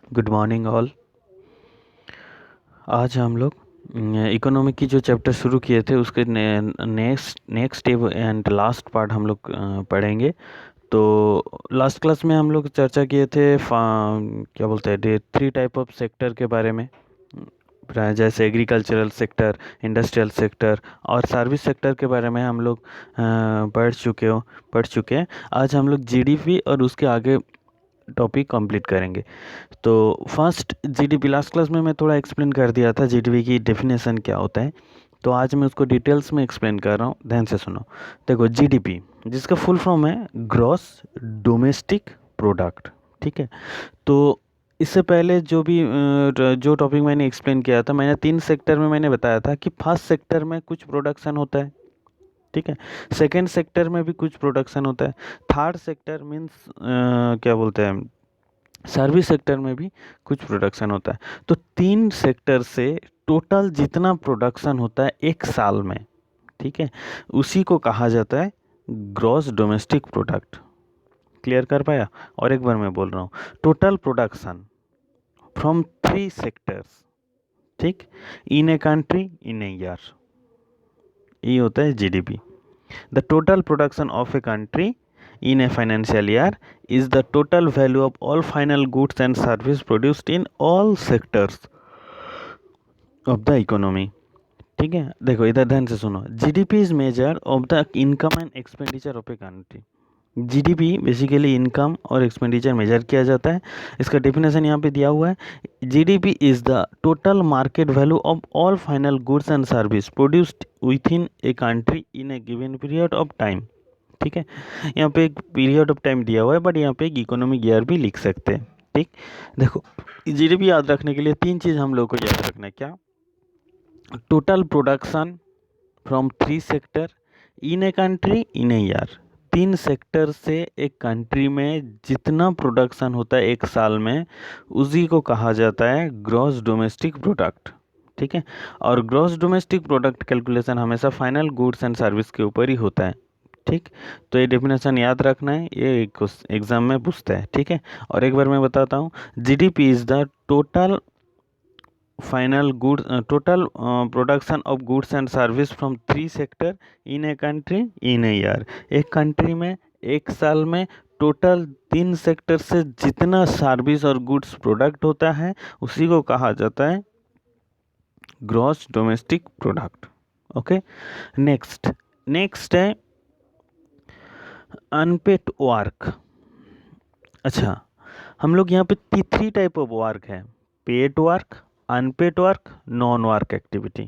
Good morning all. आज हम लोग इकोनॉमिक की जो चैप्टर शुरू किए थे उसके नेक्स्ट एंड लास्ट पार्ट हम लोग पढ़ेंगे। तो लास्ट क्लास में हम लोग चर्चा किए थे क्या बोलते हैं 3 टाइप ऑफ सेक्टर के बारे में, जैसे एग्रीकल्चरल सेक्टर, इंडस्ट्रियल सेक्टर और सर्विस सेक्टर के बारे में हम लोग पढ़ चुके हैं। आज हम लोग जीडीपी और उसके आगे टॉपिक कंप्लीट करेंगे। तो फर्स्ट जीडीपी, लास्ट क्लास में मैं थोड़ा एक्सप्लेन कर दिया था जीडीपी की डेफिनेशन क्या होता है। तो आज मैं उसको डिटेल्स में एक्सप्लेन कर रहा हूँ, ध्यान से सुनो। देखो, जीडीपी जिसका फुल फॉर्म है ग्रॉस डोमेस्टिक प्रोडक्ट, ठीक है। तो इससे पहले जो टॉपिक मैंने एक्सप्लेन किया था, मैंने 3 सेक्टर में मैंने बताया था कि फर्स्ट सेक्टर में कुछ प्रोडक्शन होता है, ठीक है। सेकेंड सेक्टर में भी कुछ प्रोडक्शन होता है। थर्ड सेक्टर मीन्स क्या बोलते हैं, सर्विस सेक्टर में भी कुछ प्रोडक्शन होता है। तो 3 सेक्टर से टोटल जितना प्रोडक्शन होता है एक साल में, ठीक है, उसी को कहा जाता है ग्रॉस डोमेस्टिक प्रोडक्ट। क्लियर कर पाया? और एक बार मैं बोल रहा हूँ, टोटल प्रोडक्शन फ्रॉम 3 सेक्टर्स, ठीक, इन a country in a year, ये होता है GDP. The total production of a country in a financial year is the total value of all final goods and service produced in all sectors of the economy। ठीक है, देखो इधर ध्यान से सुनो। GDP is measure of the income and expenditure of a country. GDP basically income और expenditure major किया जाता है। इसका डेफिनेशन यहाँ पे दिया हुआ है। GDP is the total market value of all final goods and service produced with in a country in A given period of time. ठीक है, यहाँ पे एक पीरियड ऑफ टाइम दिया हुआ है, बट यहाँ पे एक इकोनॉमिक ईयर भी लिख सकते हैं। ठीक, देखो जीडीपी याद रखने के लिए 3 चीज़ हम लोग को याद रखना है। क्या? Total production from 3 sector in a country in a year. 3 sector से एक कंट्री में जितना प्रोडक्शन होता है एक साल में, उसी को कहा जाता है ग्रॉस डोमेस्टिक प्रोडक्ट। ठीक है, और ग्रॉस डोमेस्टिक प्रोडक्ट कैलकुलेशन हमेशा फाइनल गुड्स एंड सर्विस के ऊपर ही होता है। ठीक, तो ये डेफिनेशन याद रखना है, ये एग्जाम में पूछता है। ठीक है, और एक बार मैं बताता हूँ, GDP is the total final goods total production of goods and service from 3 sector in a country in a year. एक कंट्री में एक साल में टोटल 3 सेक्टर से जितना सर्विस और गुड्स प्रोडक्ट होता है, उसी को कहा जाता है gross domestic product. Okay, next next है अनपेड वर्क। अच्छा, हम लोग यहाँ पे 3 टाइप ऑफ वर्क है: paid work, unpaid work, non work activity.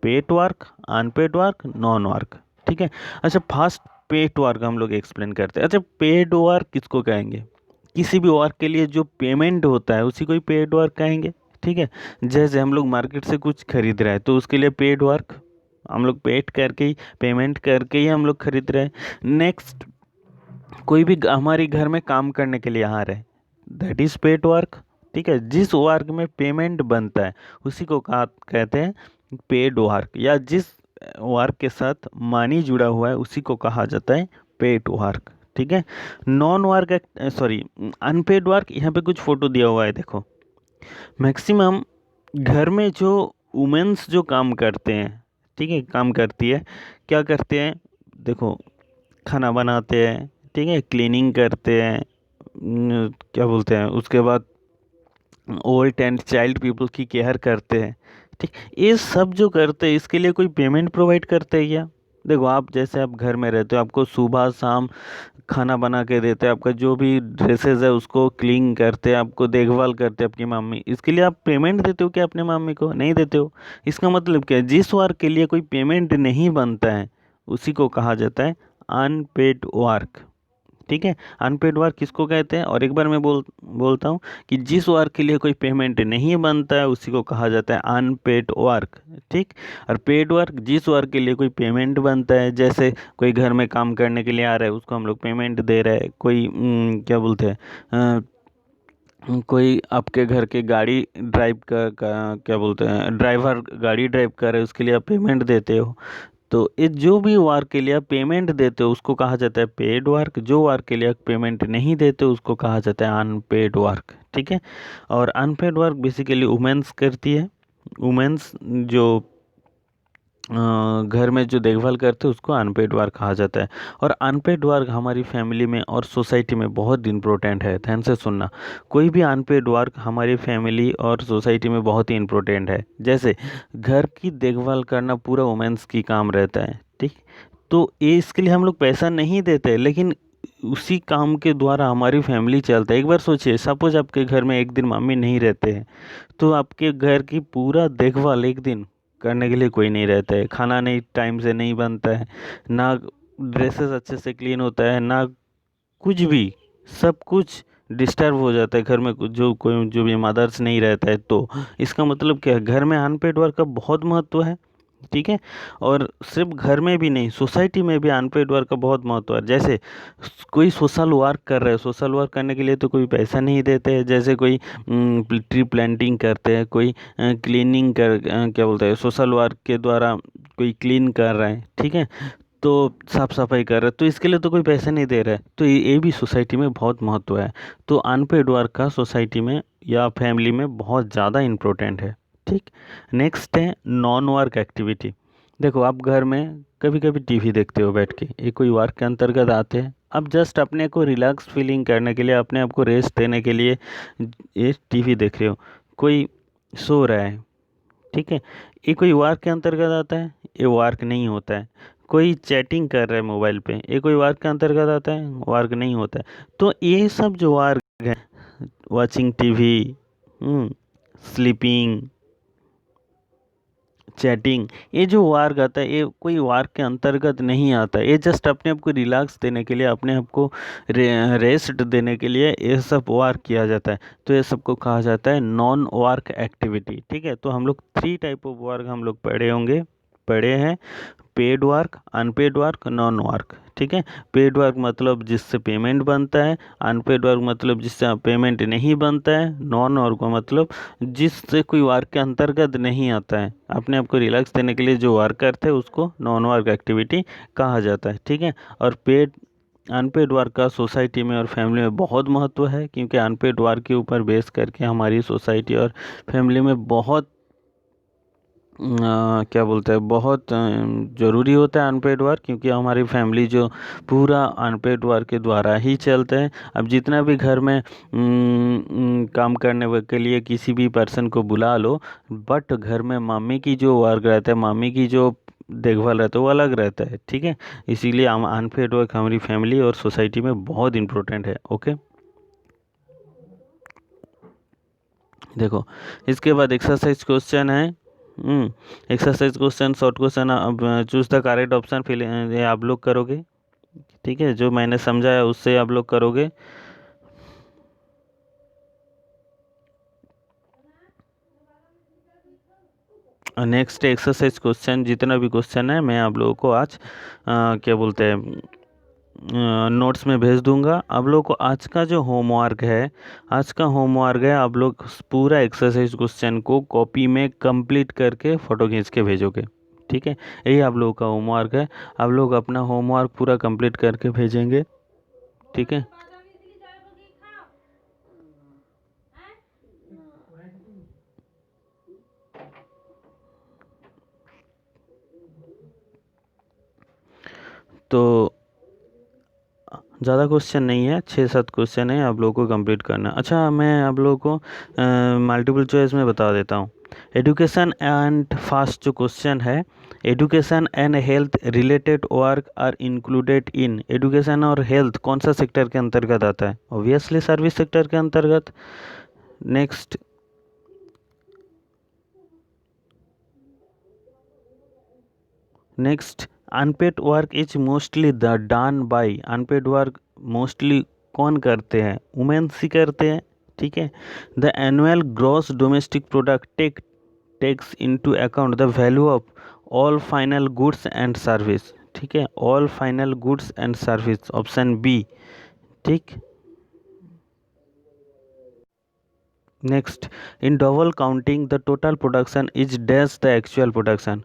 Paid work, unpaid work, non work. ठीक है, अच्छा फर्स्ट पेड वर्क हम लोग एक्सप्लेन करते हैं। अच्छा, पेड वर्क किसको कहेंगे? किसी भी वर्क के लिए जो पेमेंट होता है उसी को ही पेड वर्क कहेंगे। ठीक है, जैसे हम लोग मार्केट से कुछ खरीद रहे हैं तो उसके लिए पेड वर्क, हम लोग पेड करके ही, पेमेंट करके ही हम लोग खरीद रहे हैं। नेक्स्ट, कोई भी हमारे घर में काम करने के लिए आ रहे हैं, दैट इज पेड वर्क। ठीक है, जिस वर्क में पेमेंट बनता है उसी को कहते हैं पेड वर्क, या जिस वर्क के साथ मनी जुड़ा हुआ है उसी को कहा जाता है पेड वर्क। ठीक है, non work, sorry, unpaid work, यहाँ पे कुछ फोटो दिया हुआ है, देखो। मैक्सिमम घर में जो वुमेन्स जो काम करते हैं, ठीक है, काम करती है, क्या करते हैं, देखो, खाना बनाते हैं, ठीक है, क्लीनिंग करते हैं, क्या बोलते हैं, उसके बाद ओल्ड एंड चाइल्ड पीपल की केयर करते हैं। ठीक, ये सब जो करते हैं इसके लिए कोई पेमेंट प्रोवाइड करते हैं क्या? देखो, आप जैसे आप घर में रहते हो, आपको सुबह शाम खाना बना के देते हैं, आपका जो भी ड्रेसेस है उसको क्लीन करते हैं, आपको देखभाल करते हैं आपकी मम्मी, इसके लिए आप पेमेंट देते हो क्या अपने मम्मी को? नहीं देते हो। इसका मतलब क्या है? जिस वर्क के लिए कोई पेमेंट नहीं बनता है उसी को कहा जाता है अनपेड वर्क। ठीक है, अनपेड वर्क किसको कहते हैं? और एक बार मैं बोलता हूँ कि जिस वर्क के लिए कोई पेमेंट नहीं बनता है उसी को कहा जाता है अनपेड वर्क। ठीक, और पेड वर्क जिस वर्क के लिए कोई पेमेंट बनता है, जैसे कोई घर में काम करने के लिए आ रहा है उसको हम लोग पेमेंट दे रहे हैं, कोई क्या बोलते हैं, कोई आपके घर के गाड़ी ड्राइव क्या बोलते हैं, ड्राइवर गाड़ी ड्राइव कर रहे हैं, उसके लिए आप पेमेंट देते हो। तो ये जो भी वर्क के लिए आप पेमेंट देते हो उसको कहा जाता है पेड वर्क, जो वर्क के लिए आप पेमेंट नहीं देते हो उसको कहा जाता है अनपेड वर्क, ठीक है। और अनपेड वर्क बेसिकली वुमेन्स करती है, वुमेन्स जो घर में जो देखभाल करते हैं उसको अनपेड वर्क कहा जाता है। और अनपेड वर्क हमारी फैमिली में और सोसाइटी में बहुत इम्पोर्टेंट है, ध्यान से सुनना। कोई भी अनपेड वर्क हमारी फैमिली और सोसाइटी में बहुत ही इम्पोर्टेंट है। जैसे घर की देखभाल करना पूरा वुमेन्स की काम रहता है, ठीक। तो ये इसके लिए हम लोग पैसा नहीं देते, लेकिन उसी काम के द्वारा हमारी फैमिली चलता है। एक बार सोचिए, सपोज आपके घर में एक दिन मम्मी नहीं रहते हैं, तो आपके घर की पूरा देखभाल एक दिन करने के लिए कोई नहीं रहता है। खाना नहीं टाइम से नहीं बनता है, ना ड्रेसेस अच्छे से क्लीन होता है, ना कुछ भी, सब कुछ डिस्टर्ब हो जाता है घर में। जो कोई जो भी मदर्स नहीं रहता है, तो इसका मतलब क्या है, घर में अनपेड वर्क का बहुत महत्व है, ठीक है। और सिर्फ घर में भी नहीं, सोसाइटी में भी अनपेड वर्क का बहुत महत्व है। जैसे कोई सोशल वर्क कर रहा है, सोशल वर्क करने के लिए तो कोई पैसा नहीं देते हैं। जैसे कोई ट्री प्लांटिंग करते हैं, कोई क्लीनिंग क्या बोलते हैं, सोशल वर्क के द्वारा कोई क्लीन कर रहा है, ठीक है, तो साफ सफाई कर रहा है, तो इसके लिए तो कोई पैसे नहीं दे रहा है, तो ये भी सोसाइटी में बहुत महत्व है। तो अनपेड वर्क का सोसाइटी में या फैमिली में बहुत ज़्यादा इम्पोर्टेंट है, ठीक। नेक्स्ट है नॉन वर्क एक्टिविटी। देखो, आप घर में कभी कभी टीवी देखते हो बैठ के, ये कोई वर्क के अंतर्गत आते हैं। अब जस्ट अपने को रिलैक्स फीलिंग करने के लिए, अपने आप को रेस्ट देने के लिए ये टीवी देख रहे हो। कोई सो रहा है, ठीक है, ये कोई वार्क के अंतर्गत आता है? ये वार्क नहीं होता है। कोई चैटिंग कर रहा है मोबाइल पे, ये कोई वार्क के अंतर्गत आता है? वार्क नहीं होता है। तो ये सब जो वार्क है, वॉचिंग टीवी, स्लीपिंग, चैटिंग, ये जो वार्क आता है, ये कोई वार्क के अंतर्गत नहीं आता है। ये जस्ट अपने आप को रिलैक्स देने के लिए, अपने आप को रेस्ट देने के लिए ये सब वार्क किया जाता है। तो ये सबको कहा जाता है नॉन वार्क एक्टिविटी, ठीक है। तो हम लोग 3 टाइप ऑफ वर्क हम लोग पढ़े हैं। Paid work, unpaid work, non work, ठीक है। पेड वर्क मतलब जिससे पेमेंट बनता है, अनपेड वर्क मतलब जिससे पेमेंट नहीं बनता है, नॉन वर्क का मतलब जिससे कोई वर्क के अंतर्गत नहीं आता है। अपने आप को रिलैक्स देने के लिए जो वर्क करते हैं उसको नॉन वर्क एक्टिविटी कहा जाता है, ठीक है। और अनपेड वर्क का सोसाइटी में और फैमिली में बहुत महत्व है, क्योंकि अनपेड वर्क के ऊपर बेस करके हमारी सोसाइटी और फैमिली में बहुत क्या बोलते हैं, बहुत ज़रूरी होता है अनपेड वर्क, क्योंकि हमारी फैमिली जो पूरा अनपेड वर्क के द्वारा ही चलते हैं। अब जितना भी घर में काम करने के लिए किसी भी पर्सन को बुला लो, बट घर में मम्मी की जो वर्क रहता है, मम्मी की जो देखभाल रहता है वो अलग रहता है, ठीक है। इसीलिए हम अनपेड वर्क हमारी फैमिली और सोसाइटी में बहुत इम्पोर्टेंट है, ओके। देखो, इसके बाद एक्सरसाइज क्वेश्चन है। Exercise question, short question. अब choose the correct option fill ये आप लोग करोगे, ठीक है, जो मैंने समझाया उससे आप लोग करोगे। नेक्स्ट एक्सरसाइज क्वेश्चन, जितना भी क्वेश्चन है मैं आप लोगों को आज क्या बोलते हैं नोट्स में भेज दूंगा। आप लोग को आज का जो होमवर्क है, आप लोग पूरा एक्सरसाइज क्वेश्चन को कॉपी में कंप्लीट करके फ़ोटो खींच के भेजोगे, ठीक है। यही आप लोगों का होमवर्क है। आप लोग अपना होमवर्क पूरा कंप्लीट करके भेजेंगे, ठीक है। तो ज़्यादा क्वेश्चन नहीं है, 6-7 क्वेश्चन है, आप लोगों को कंप्लीट करना। अच्छा, मैं आप लोगों को मल्टीपल चॉइस में बता देता हूँ। एजुकेशन एंड फास्ट जो क्वेश्चन है, education and health related work are included in. Education और हेल्थ कौन सा सेक्टर के अंतर्गत आता है? ऑब्वियसली सर्विस सेक्टर के अंतर्गत। Next, unpaid work is mostly the done by. Unpaid work mostly कौन करते हैं? वुमेन्स ही करते हैं, ठीक है। The annual gross domestic product takes into account the value of all final goods and service, ठीक है, all final goods and service, option B, ठीक। Next, in double counting the total production is dash the actual production.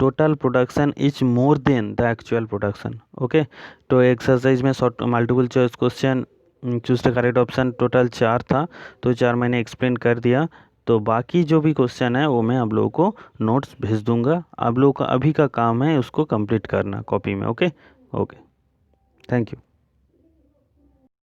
Total production is more than the actual production. Okay, तो exercise में short multiple choice question choose the correct option total 4 था, तो 4 मैंने explain कर दिया। तो बाकी जो भी क्वेश्चन है वो मैं आप लोगों को नोट्स भेज दूंगा, आप लोगों का अभी का काम है उसको कंप्लीट करना कॉपी में। Okay okay, thank you.